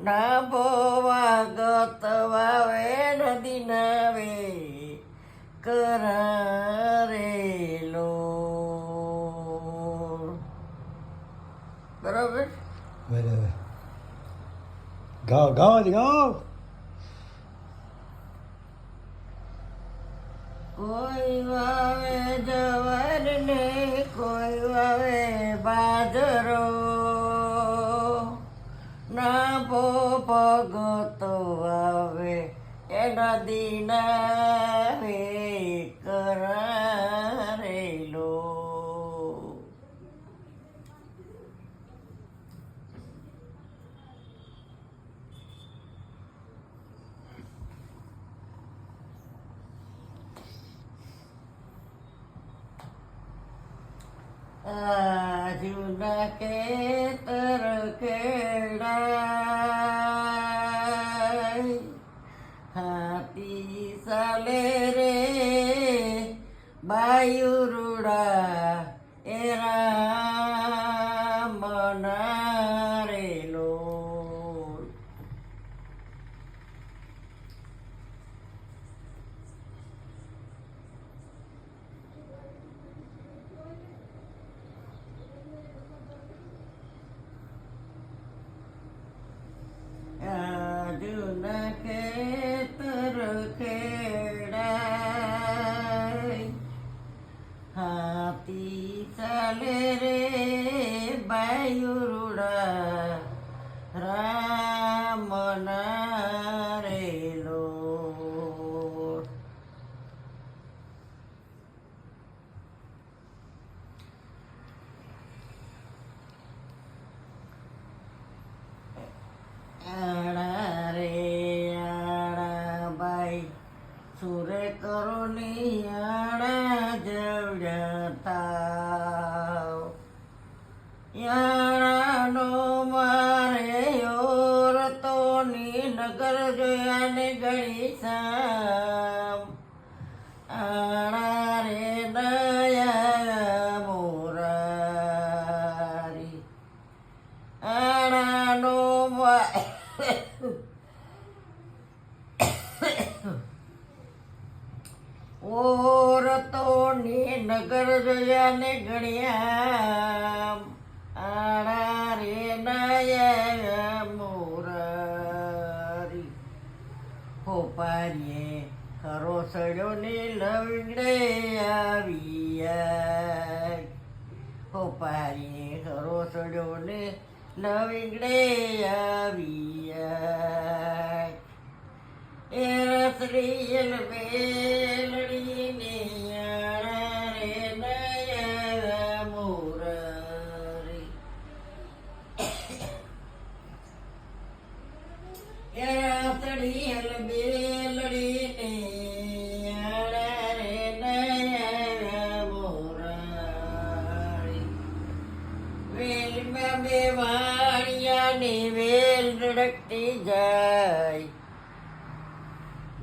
નાભો વાગત વાવે નદી નાવે કરારેલો. બરાબર બરાબર. ગાઓ ગાઓ ગાઓ. કોઈ વાવે જવાર ને કોઈ વાવે બાજરો, નાભો ભગતો વાવે એ નદી નાવે કરારેલો. જૂના ખેતર ખેડાય, હાથી ચાલે રે બાયુરુડા એ રામ નારેલો. જૂના ખેતર ખેડાય, હાથી ચાલે રે બાયુરુડા રામ નારેલો. આડા રે આડા બાઈ સુરે કરો ની આડા જવડ્યા થાવ. યાણાનો મારે ઓરતો ની નગર જોયા ને ગળી સામ. આડા રે દયા મોરારી આડાનો ઓરતો ને નગર જોયા ને ગણ્યા. આડા રે નયા મોરારી હોપારીએ ખરો સડ્યો ને લવડે આવ્યા. હોપારીએ ખરો સડ્યો ને લવિંગડે આવ્યા. એ રસડી બેલડી ને આડા રે નયા મોરારી. એ રસડી બેલડી ને આડા રે નયા મોરારી. વેલમાં બે વાણિયાની વેલ ધડકતી જાય.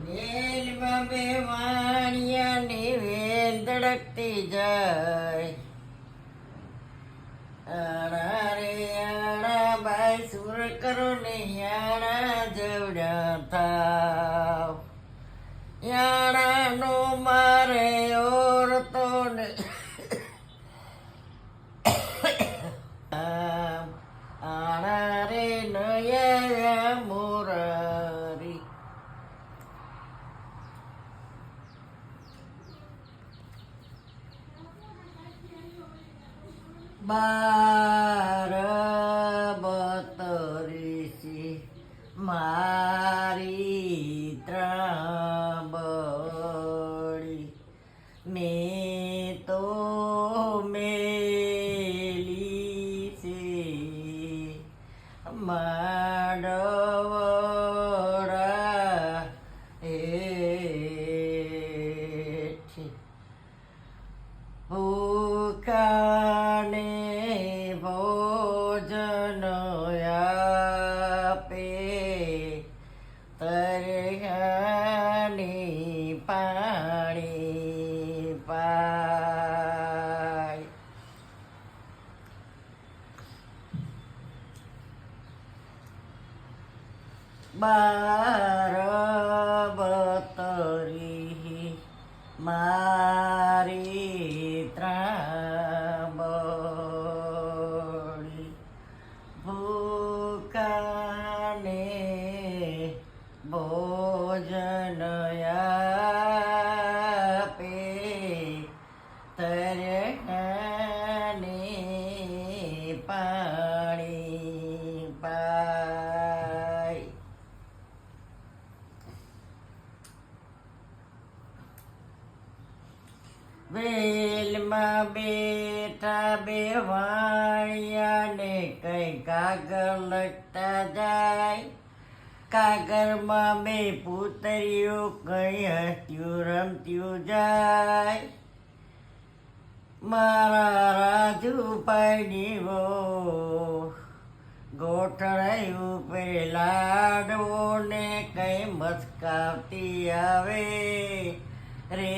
વેલમાં બે વાણિયાની વેલ ધડકતી જાય. આડા રે આડા બાઈ સુર કરો ને યાણા જવડ્યા થાવ. યાણાનો મારે ઓરતો ને આડા રે નયા મોરારી. બાર બતરીસી મારી ત્રાબડી, મેં તો મેલી છે માંડવડા હેઠી. ભૂખાને ભોજન આપે તરહાની પાણી પાય. બાર બતરી મારી ત્રાંબડી ભૂકાને ભોજન આપે તરણાને પાણી પાય. વેલમાં બેઠા બે વાણિયાને કઈ કાગળ લખતા જાય. કાગળમાં બે પૂતરીઓ કઈ હસ્યું રમત્યું જાય. મારા રાજુભાઈની વો ગોઠણાઈ ઉપર લાડવો ને કઈ મસ્કાવતી આવે રે.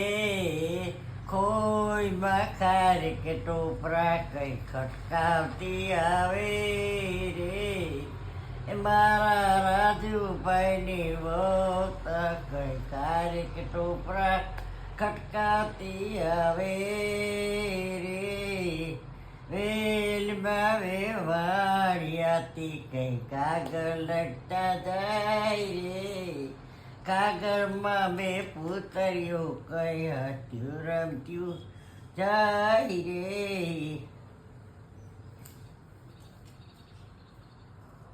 ખોઈમાં ખારી કે ટોપરા કઈ ખટકાવતી આવે રે. મારા રાજુભાઈની વોત કઈ ખારી કે ટોપરા ખટકાવતી આવે રે. વેલમાં વેવાણિયાથી કઈ કાગળ લખતા જાય રે. કાગળમાં બે પૂતરીઓ કઈ હસ્યું રમત્યું જાય રે.